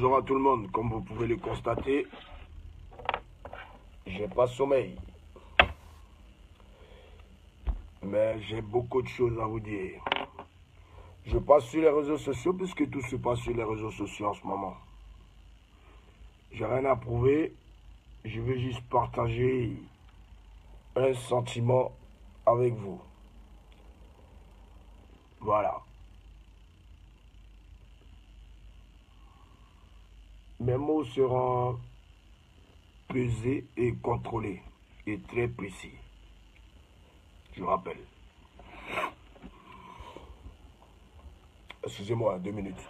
Bonjour à tout le monde. Comme vous pouvez le constater, j'ai pas sommeil. Mais j'ai beaucoup de choses à vous dire. Je passe sur les réseaux sociaux puisque tout se passe sur les réseaux sociaux en ce moment. J'ai rien à prouver. Je veux juste partager un sentiment avec vous. Voilà. Mes mots seront pesés et contrôlés et très précis. Je rappelle. Excusez-moi, 2 minutes.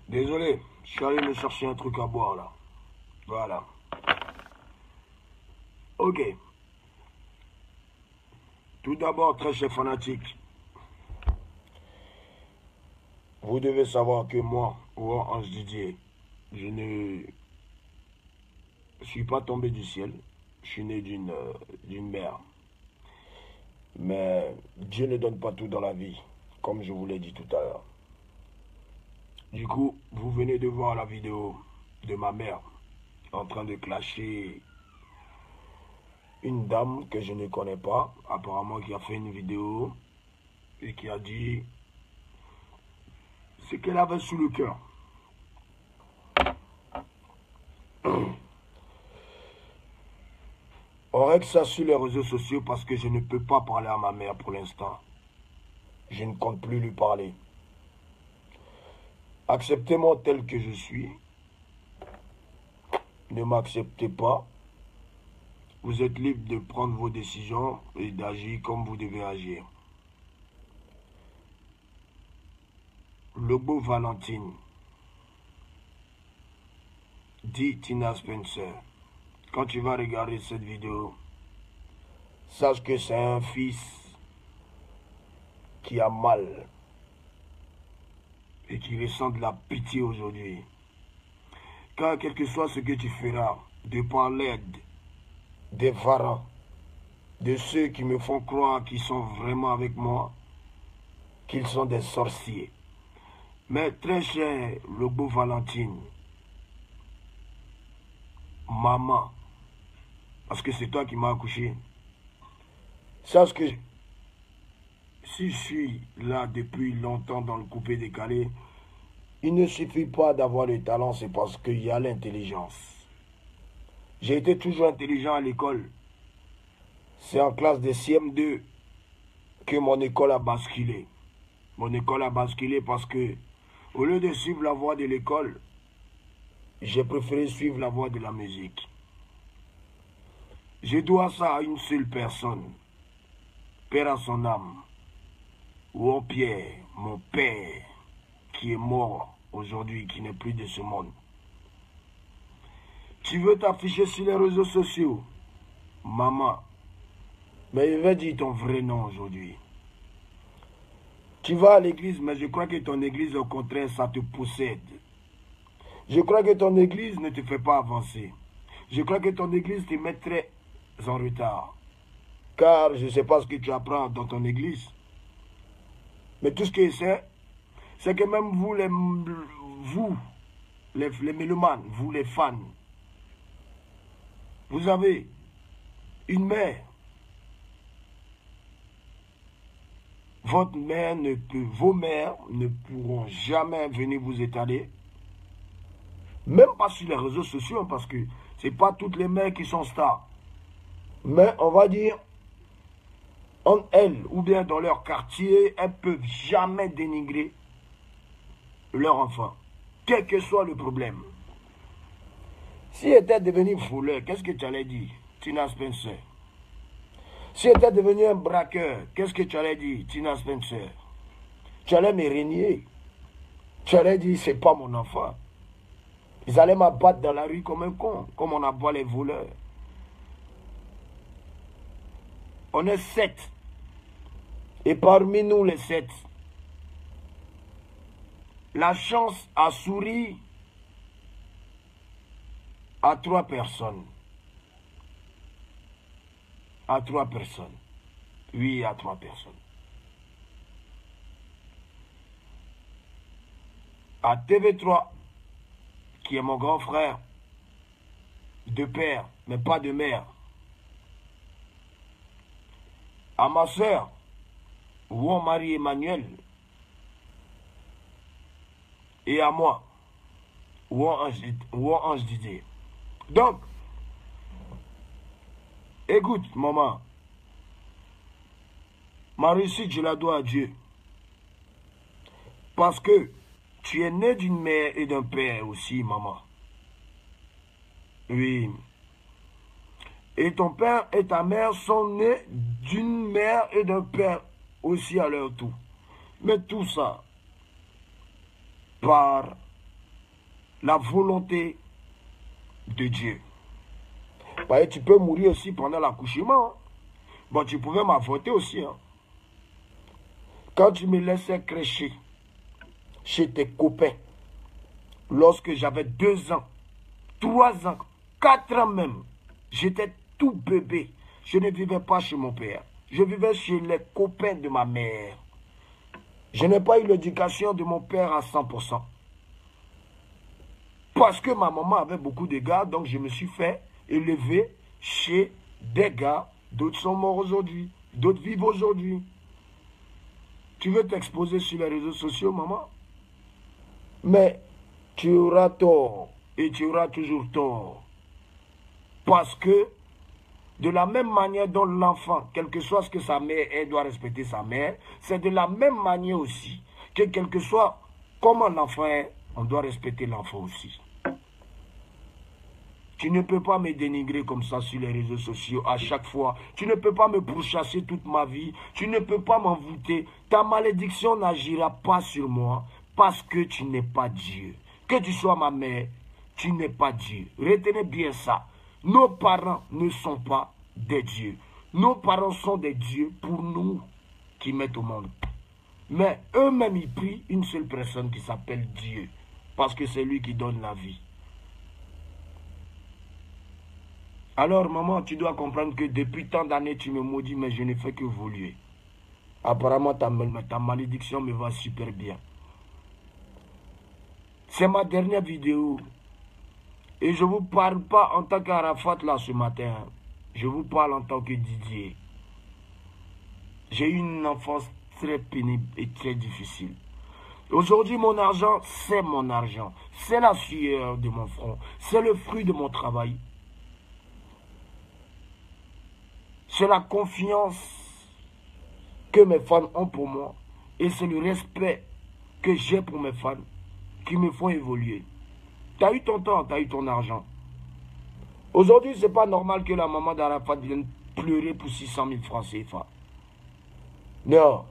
Désolé, je suis allé me chercher un truc à boire là. Voilà. Ok. Tout d'abord, très cher fanatique, vous devez savoir que moi, Ange Didier, je ne suis pas tombé du ciel. Je suis né d'une mère. Mais Dieu ne donne pas tout dans la vie, comme je vous l'ai dit tout à l'heure. Du coup, vous venez de voir la vidéo de ma mère en train de clasher une dame que je ne connais pas, apparemment qui a fait une vidéo et qui a dit ce qu'elle avait sous le cœur. On règle ça sur les réseaux sociaux parce que je ne peux pas parler à ma mère pour l'instant. Je ne compte plus lui parler. Acceptez-moi tel que je suis. Ne m'acceptez pas. Vous êtes libre de prendre vos décisions et d'agir comme vous devez agir. Lobo Valentine, dit Tina Spencer, quand tu vas regarder cette vidéo, sache que c'est un fils qui a mal et qui ressent de la pitié aujourd'hui. Car quel que soit ce que tu feras, de par l'aide des parents, de ceux qui me font croire qu'ils sont vraiment avec moi, qu'ils sont des sorciers. Mais très cher Lobo Valentine, maman, parce que c'est toi qui m'as accouché, sache que si je suis là depuis longtemps dans le coupé-décalé, il ne suffit pas d'avoir le talent, c'est parce qu'il y a l'intelligence. J'ai été toujours intelligent à l'école. C'est en classe de CM2 que mon école a basculé. Mon école a basculé parce que, au lieu de suivre la voie de l'école, j'ai préféré suivre la voie de la musique. Je dois ça à une seule personne, Père à son âme, ou Pierre, mon père, qui est mort aujourd'hui, qui n'est plus de ce monde. Tu veux t'afficher sur les réseaux sociaux, maman, mais je vais dire ton vrai nom aujourd'hui. Tu vas à l'église, mais je crois que ton église, au contraire, ça te possède. Je crois que ton église ne te fait pas avancer. Je crois que ton église te mettrait en retard. Car je ne sais pas ce que tu apprends dans ton église. Mais tout ce que je sais, c'est que même vous, les mélomanes, vous les fans, vous avez une mère. Votre mère vos mères ne pourront jamais venir vous étaler. Même pas sur les réseaux sociaux, parce que ce n'est pas toutes les mères qui sont stars. Mais on va dire, elles, ou bien dans leur quartier, elles ne peuvent jamais dénigrer leur enfant. Quel que soit le problème. Si elle était devenu voleur, qu'est-ce que tu allais dire, Tina Spencer? Si elle était devenu un braqueur, qu'est-ce que tu allais dire, Tina Spencer? Tu allais me régner. Tu allais dire, c'est pas mon enfant. Ils allaient m'abattre dans la rue comme un con, comme on abat les voleurs. On est 7. Et parmi nous, les 7, la chance a souri à 3 personnes. À 3 personnes. Oui, à 3 personnes. À TV3, qui est mon grand frère, de père, mais pas de mère. À ma soeur, ou Marie-Emmanuel, et à moi, ou Ange Didier. Donc, écoute, maman, ma réussite, je la dois à Dieu. Parce que tu es né d'une mère et d'un père aussi, maman. Oui. Et ton père et ta mère sont nés d'une mère et d'un père aussi à leur tour. Mais tout ça, par la volonté de Dieu. Bah, tu peux mourir aussi pendant l'accouchement. Hein. Bon, tu pouvais m'avorter aussi. Hein. Quand tu me laissais crècher chez tes copains, lorsque j'avais 2 ans, 3 ans, 4 ans même, j'étais tout bébé. Je ne vivais pas chez mon père. Je vivais chez les copains de ma mère. Je n'ai pas eu l'éducation de mon père à 100%. Parce que ma maman avait beaucoup de gars, donc je me suis fait élever chez des gars. D'autres sont morts aujourd'hui. D'autres vivent aujourd'hui. Tu veux t'exposer sur les réseaux sociaux, maman? Mais tu auras tort. Et tu auras toujours tort. Parce que de la même manière dont l'enfant, quel que soit ce que sa mère est, doit respecter sa mère, c'est de la même manière aussi que quel que soit comment l'enfant est, on doit respecter l'enfant aussi. Tu ne peux pas me dénigrer comme ça sur les réseaux sociaux à chaque fois. Tu ne peux pas me pourchasser toute ma vie. Tu ne peux pas m'envoûter. Ta malédiction n'agira pas sur moi parce que tu n'es pas Dieu. Que tu sois ma mère, tu n'es pas Dieu. Retenez bien ça. Nos parents ne sont pas des dieux. Nos parents sont des dieux pour nous qui mettent au monde. Mais eux-mêmes, ils prient une seule personne qui s'appelle Dieu. Parce que c'est lui qui donne la vie. Alors, maman, tu dois comprendre que depuis tant d'années, tu me maudis, mais je ne fais que évoluer. Apparemment, ta malédiction me va super bien. C'est ma dernière vidéo. Et je ne vous parle pas en tant qu'Arafat là ce matin. Je vous parle en tant que Didier. J'ai eu une enfance très pénible et très difficile. Aujourd'hui, mon argent, c'est mon argent. C'est la sueur de mon front. C'est le fruit de mon travail. C'est la confiance que mes fans ont pour moi. Et c'est le respect que j'ai pour mes fans qui me font évoluer. Tu as eu ton temps, tu as eu ton argent. Aujourd'hui, ce n'est pas normal que la maman d'Arafat vienne pleurer pour 600 000 francs CFA. Non.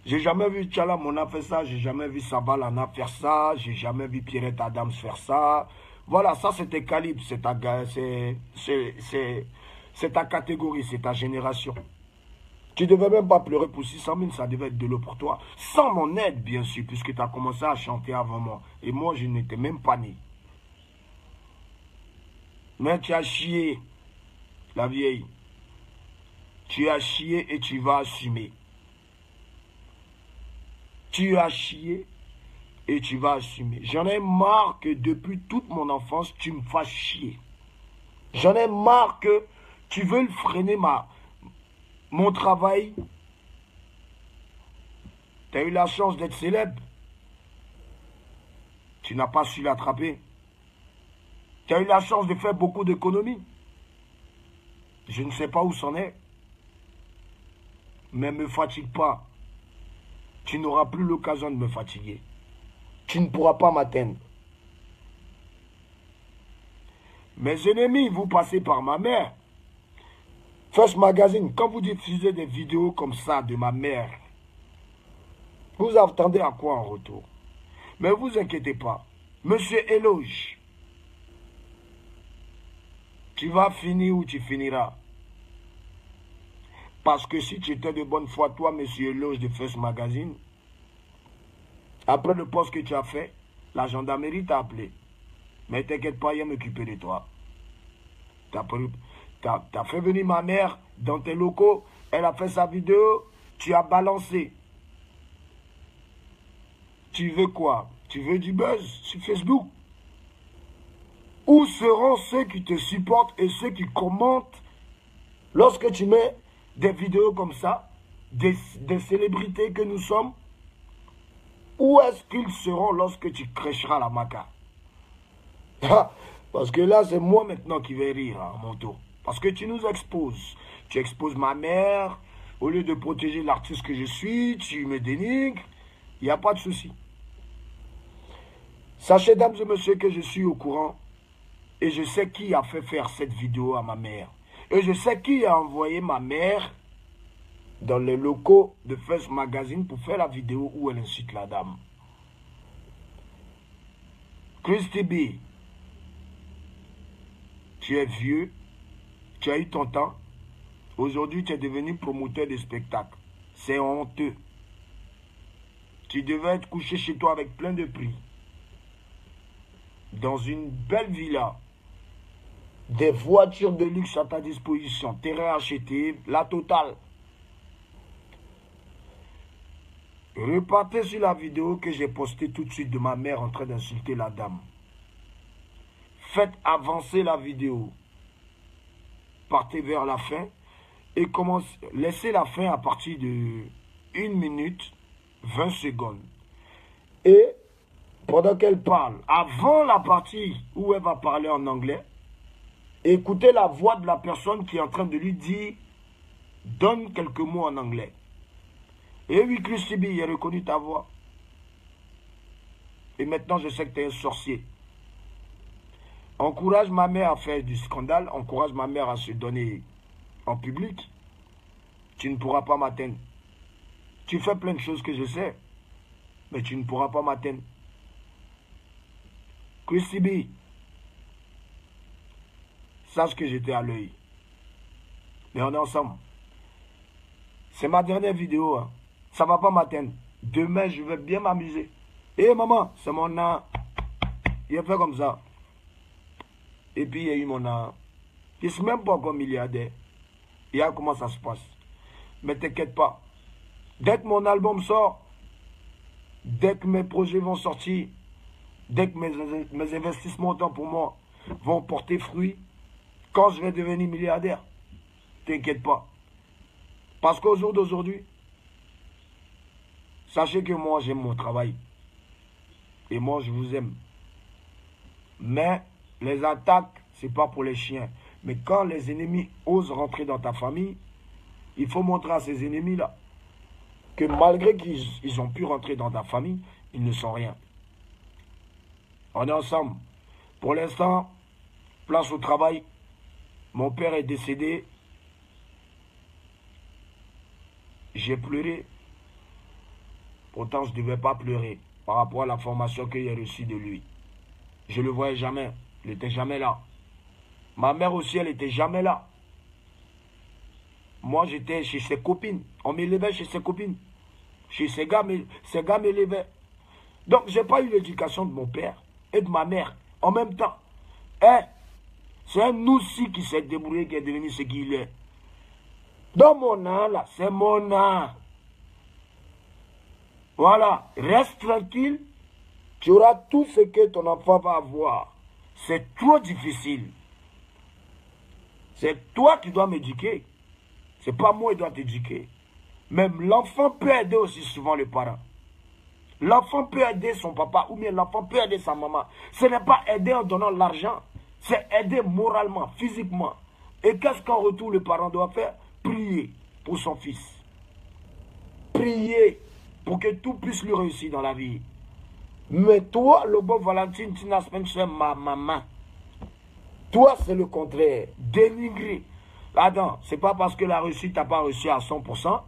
J'ai jamais vu Tchala Mona faire ça, j'ai jamais vu Sabalana faire ça, j'ai jamais vu Pierrette Adams faire ça. Voilà, ça c'est tes calibres, c'est ta catégorie, c'est ta génération. Tu ne devais même pas pleurer pour 600 000, ça devait être de l'eau pour toi. Sans mon aide, bien sûr, puisque tu as commencé à chanter avant moi. Et moi, je n'étais même pas né. Mais tu as chié, la vieille. Tu as chié et tu vas assumer. Tu as chié et tu vas assumer. J'en ai marre que depuis toute mon enfance, tu me fasses chier. J'en ai marre que tu veux freiner mon travail. Tu as eu la chance d'être célèbre. Tu n'as pas su l'attraper. Tu as eu la chance de faire beaucoup d'économies. Je ne sais pas où c'en est. Mais ne me fatigue pas. Tu n'auras plus l'occasion de me fatiguer. Tu ne pourras pas m'atteindre. Mes ennemis, vous passez par ma mère. First Magazine, quand vous diffusez des vidéos comme ça de ma mère, vous attendez à quoi en retour? Mais vous inquiétez pas. Monsieur Éloge, tu vas finir où tu finiras. Parce que si tu étais de bonne foi, toi, monsieur Éloge de First Magazine, après le poste que tu as fait, la gendarmerie t'a appelé. Mais t'inquiète pas, il va m'occuper de toi. T'as fait venir ma mère dans tes locaux, elle a fait sa vidéo, tu as balancé. Tu veux quoi? Tu veux du buzz sur Facebook? Où seront ceux qui te supportent et ceux qui commentent lorsque tu mets des vidéos comme ça, des célébrités que nous sommes? Où est-ce qu'ils seront lorsque tu crècheras la maca? Parce que là, c'est moi maintenant qui vais rire à mon tour. Parce que tu nous exposes. Tu exposes ma mère. Au lieu de protéger l'artiste que je suis, tu me dénigres. Il n'y a pas de souci. Sachez, dames et messieurs, que je suis au courant. Et je sais qui a fait faire cette vidéo à ma mère. Et je sais qui a envoyé ma mère dans les locaux de First Magazine pour faire la vidéo où elle incite la dame. Christy B, tu es vieux, tu as eu ton temps. Aujourd'hui, tu es devenu promoteur de spectacles. C'est honteux. Tu devais être couché chez toi avec plein de prix. Dans une belle villa. Des voitures de luxe à ta disposition. Terrain acheté, la totale. Repartez sur la vidéo que j'ai postée tout de suite de ma mère en train d'insulter la dame. Faites avancer la vidéo. Partez vers la fin et laissez la fin à partir de 1 minute 20 secondes. Et pendant qu'elle parle, avant la partie où elle va parler en anglais, écoutez la voix de la personne qui est en train de lui dire « Donne quelques mots en anglais ». Et oui, Christy B, il a reconnu ta voix. Et maintenant, je sais que tu es un sorcier. Encourage ma mère à faire du scandale. Encourage ma mère à se donner en public. Tu ne pourras pas m'atteindre. Tu fais plein de choses que je sais. Mais tu ne pourras pas m'atteindre. Christy B, sache que j'étais à l'œil. Mais on est ensemble. C'est ma dernière vidéo. Hein. Ça ne va pas m'atteindre. Demain, je vais bien m'amuser. Eh maman, c'est mon an. Il a fait comme ça. Et puis, il y a eu mon an. Je ne suis même pas encore milliardaire. Et là, comment ça se passe. Mais t'inquiète pas. Dès que mon album sort, dès que mes projets vont sortir, dès que mes investissements autant pour moi vont porter fruit, quand je vais devenir milliardaire, t'inquiète pas. Parce qu'au jour d'aujourd'hui, sachez que moi, j'aime mon travail. Et moi, je vous aime. Mais les attaques, ce n'est pas pour les chiens. Mais quand les ennemis osent rentrer dans ta famille, il faut montrer à ces ennemis-là que malgré qu'ils ont pu rentrer dans ta famille, ils ne sont rien. On est ensemble. Pour l'instant, place au travail. Mon père est décédé. J'ai pleuré. Pourtant, je ne devais pas pleurer par rapport à la formation que j'ai reçue de lui. Je ne le voyais jamais. Il n'était jamais là. Ma mère aussi, elle n'était jamais là. Moi, j'étais chez ses copines. On m'élevait chez ses copines. Chez ces gars m'élevaient. Donc, je n'ai pas eu l'éducation de mon père et de ma mère en même temps. Hein? C'est un aussi qui s'est débrouillé, qui est devenu ce qu'il est. Dans mon âme, là, c'est mon âme. Voilà, reste tranquille. Tu auras tout ce que ton enfant va avoir. C'est trop difficile. C'est toi qui dois m'éduquer. C'est pas moi qui dois t'éduquer. Même l'enfant peut aider aussi souvent le parent. L'enfant peut aider son papa ou bien l'enfant peut aider sa maman. Ce n'est pas aider en donnant l'argent. C'est aider moralement, physiquement. Et qu'est-ce qu'en retour le parent doit faire? Prier pour son fils. Prier pour que tout puisse lui réussir dans la vie. Mais toi, le bon Valentine, tu n'as pas fait ma maman. Toi, c'est le contraire. Dénigrer. Attends, c'est pas parce que la réussite n'a pas réussi à 100%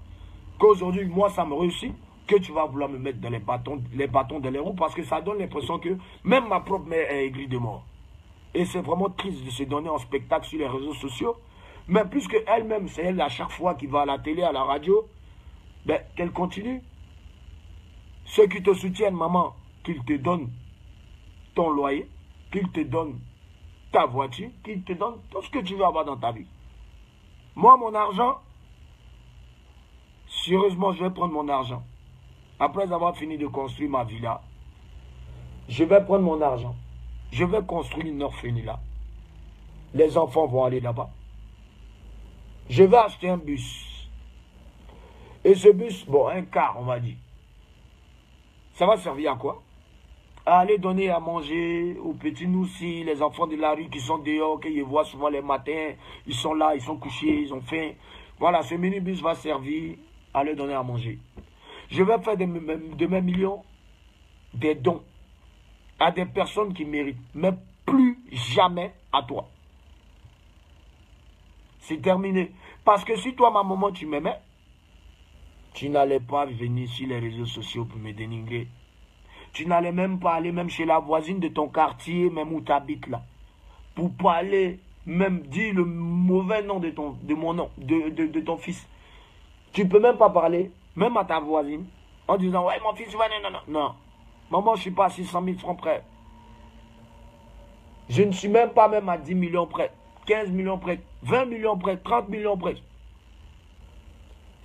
qu'aujourd'hui, moi, ça me réussit, que tu vas vouloir me mettre dans les bâtons dans les roues, parce que ça donne l'impression que même ma propre mère est aigrie de moi. Et c'est vraiment triste de se donner en spectacle sur les réseaux sociaux. Mais puisque elle-même, c'est elle à chaque fois qui va à la télé, à la radio, ben, qu'elle continue. Ceux qui te soutiennent, maman, qu'ils te donnent ton loyer, qu'ils te donnent ta voiture, qu'ils te donnent tout ce que tu veux avoir dans ta vie. Moi, mon argent, sérieusement, je vais prendre mon argent. Après avoir fini de construire ma villa, je vais prendre mon argent. Je vais construire une orphelinat là. Les enfants vont aller là-bas. Je vais acheter un bus. Et ce bus, bon, un car, on va dire. Ça va servir à quoi? À aller donner à manger aux petits noussis, les enfants de la rue qui sont dehors, qu'ils voient souvent les matins. Ils sont là, ils sont couchés, ils ont faim. Voilà, ce minibus va servir à leur donner à manger. Je vais faire de mes millions des dons à des personnes qui méritent, mais plus jamais à toi. C'est terminé. Parce que si toi, ma maman, tu m'aimais, tu n'allais pas venir sur les réseaux sociaux pour me dénigrer. Tu n'allais même pas aller même chez la voisine de ton quartier, même où tu habites là. Pour parler, même dire le mauvais nom de ton fils. Tu peux même pas parler, même à ta voisine, en disant, ouais, mon fils, ouais, non. Non. Maman, je ne suis pas à 600 000 francs près. Je ne suis même pas même à 10 millions près, 15 millions près, 20 millions près, 30 millions près.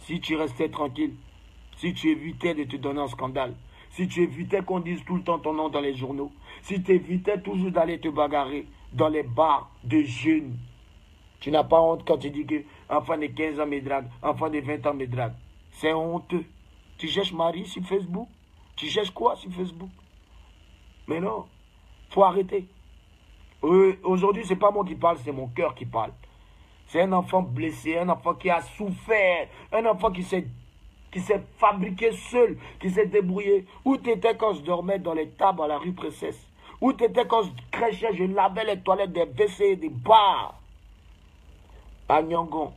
Si tu restais tranquille, si tu évitais de te donner un scandale, si tu évitais qu'on dise tout le temps ton nom dans les journaux, si tu évitais toujours d'aller te bagarrer dans les bars de jeunes, tu n'as pas honte quand tu dis que enfant de 15 ans me drague, enfant de 20 ans me drague. C'est honteux. Tu cherches Marie sur Facebook? Tu cherches quoi sur Facebook? Mais non, faut arrêter. Aujourd'hui, ce n'est pas moi qui parle, c'est mon cœur qui parle. C'est un enfant blessé, un enfant qui a souffert, un enfant qui s'est fabriqué seul, qui s'est débrouillé. Où tu étais quand je dormais dans les tables à la rue Princesse? Où tu étais quand je crêchais, je lavais les toilettes des WC, des bars? À Nyangon,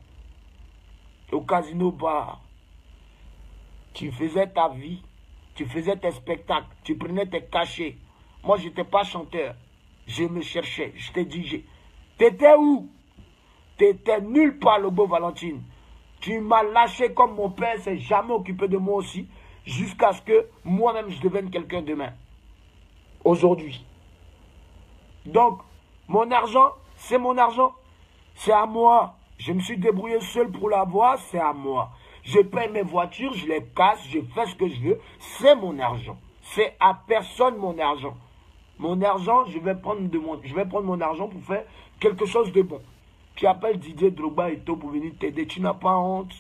au Casino Bar. Tu faisais ta vie, tu faisais tes spectacles, tu prenais tes cachets. Moi, je n'étais pas chanteur. Je me cherchais, je t'ai dit, t'étais où? T'étais nulle part, le beau Valentine. Tu m'as lâché comme mon père s'est jamais occupé de moi aussi, jusqu'à ce que moi-même je devienne quelqu'un demain. Aujourd'hui. Donc, mon argent, c'est mon argent. C'est à moi. Je me suis débrouillé seul pour l'avoir, c'est à moi. Je paye mes voitures, je les casse, je fais ce que je veux. C'est mon argent. C'est à personne mon argent. Mon argent, je vais prendre mon argent pour faire quelque chose de bon. Tu appelles Didier Drogba et tout pour venir t'aider. Tu n'as pas honte.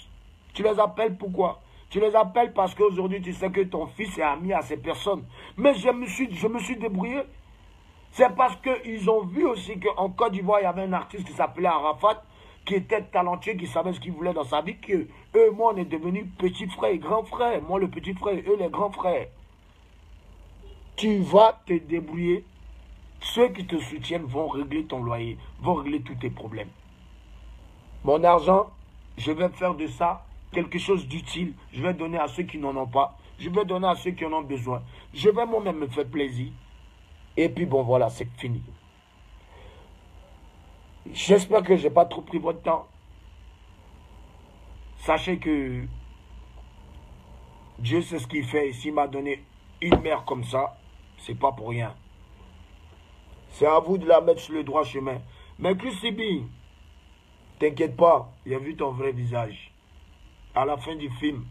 Tu les appelles pourquoi? Tu les appelles parce qu'aujourd'hui, tu sais que ton fils est ami à ces personnes. Mais je me suis débrouillé. C'est parce qu'ils ont vu aussi qu'en Côte d'Ivoire, il y avait un artiste qui s'appelait Arafat, qui était talentueux, qui savait ce qu'il voulait dans sa vie, que eux, moi, on est devenus petits frères et grands frères. Moi, le petit frère, eux, les grands frères. Tu vas te débrouiller. Ceux qui te soutiennent vont régler ton loyer, vont régler tous tes problèmes. Mon argent, je vais faire de ça quelque chose d'utile. Je vais donner à ceux qui n'en ont pas. Je vais donner à ceux qui en ont besoin. Je vais moi-même me faire plaisir. Et puis bon, voilà, c'est fini. J'espère que je n'ai pas trop pris votre temps. Sachez que Dieu sait ce qu'il fait. Et s'il m'a donné une mère comme ça, c'est pas pour rien. C'est à vous de la mettre sur le droit chemin. Mais Christibi, t'inquiète pas, il a vu ton vrai visage. À la fin du film,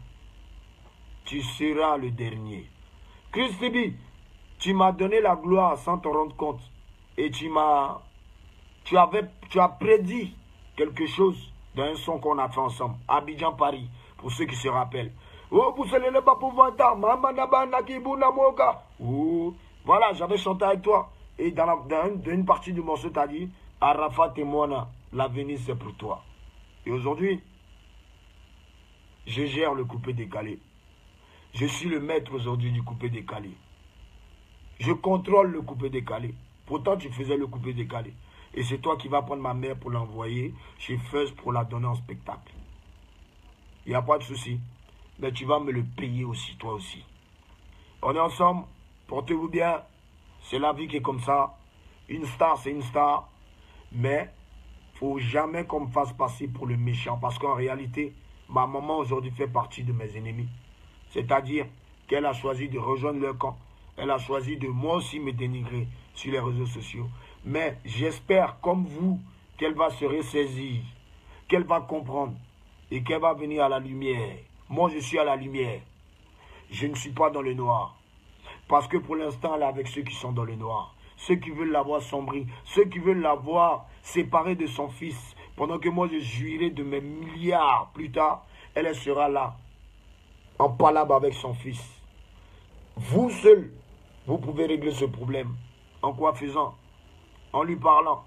tu seras le dernier. Chris Tibi, tu m'as donné la gloire sans te rendre compte. Et tu as prédit quelque chose dans un son qu'on a fait ensemble. Abidjan Paris, pour ceux qui se rappellent. Oh, vous ne pas pouvoir voilà, j'avais chanté avec toi. Et dans une partie du morceau, tu as dit, Arafat et Moana, l'avenir c'est pour toi. Et aujourd'hui, je gère le coupé décalé. Je suis le maître aujourd'hui du coupé décalé. Je contrôle le coupé décalé. Pourtant, tu faisais le coupé décalé. Et c'est toi qui vas prendre ma mère pour l'envoyer chez Fuzz pour la donner en spectacle. Il n'y a pas de souci. Mais tu vas me le payer aussi, toi aussi. On est ensemble. Portez-vous bien. C'est la vie qui est comme ça. Une star, c'est une star. Mais il ne faut jamais qu'on me fasse passer pour le méchant. Parce qu'en réalité, ma maman aujourd'hui fait partie de mes ennemis. C'est-à-dire qu'elle a choisi de rejoindre leur camp. Elle a choisi de moi aussi me dénigrer sur les réseaux sociaux. Mais j'espère, comme vous, qu'elle va se ressaisir, qu'elle va comprendre et qu'elle va venir à la lumière. Moi, je suis à la lumière. Je ne suis pas dans le noir. Parce que pour l'instant, elle est avec ceux qui sont dans le noir. Ceux qui veulent la voir sombrer. Ceux qui veulent la voir séparée de son fils. Pendant que moi, je jouirai de mes milliards plus tard. Elle sera là, en palabre avec son fils. Vous seul, vous pouvez régler ce problème. En quoi faisant? En lui parlant.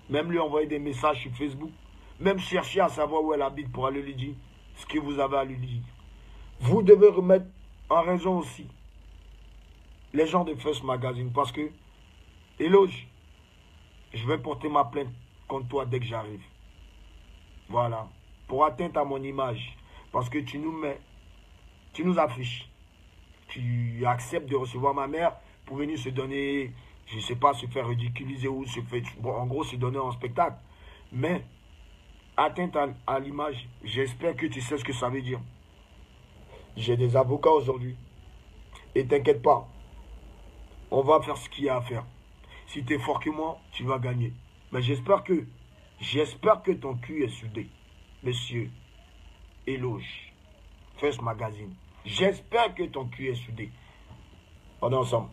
Même lui envoyer des messages sur Facebook. Même chercher à savoir où elle habite pour aller lui dire ce que vous avez à lui dire. Vous devez remettre en raison aussi les gens de First Magazine. Parce que, éloge, je vais porter ma plainte contre toi dès que j'arrive. Voilà. Pour atteindre à mon image. Parce que tu nous affiches. Tu acceptes de recevoir ma mère pour venir se donner, je ne sais pas, se faire ridiculiser ou se faire, bon, en gros, se donner en spectacle. Mais, atteinte à l'image, j'espère que tu sais ce que ça veut dire. J'ai des avocats aujourd'hui. Et t'inquiète pas, on va faire ce qu'il y a à faire. Si tu es fort que moi, tu vas gagner. Mais j'espère que ton cul est soudé. Monsieur, éloge, First Magazine. J'espère que ton cul est soudé. On est ensemble.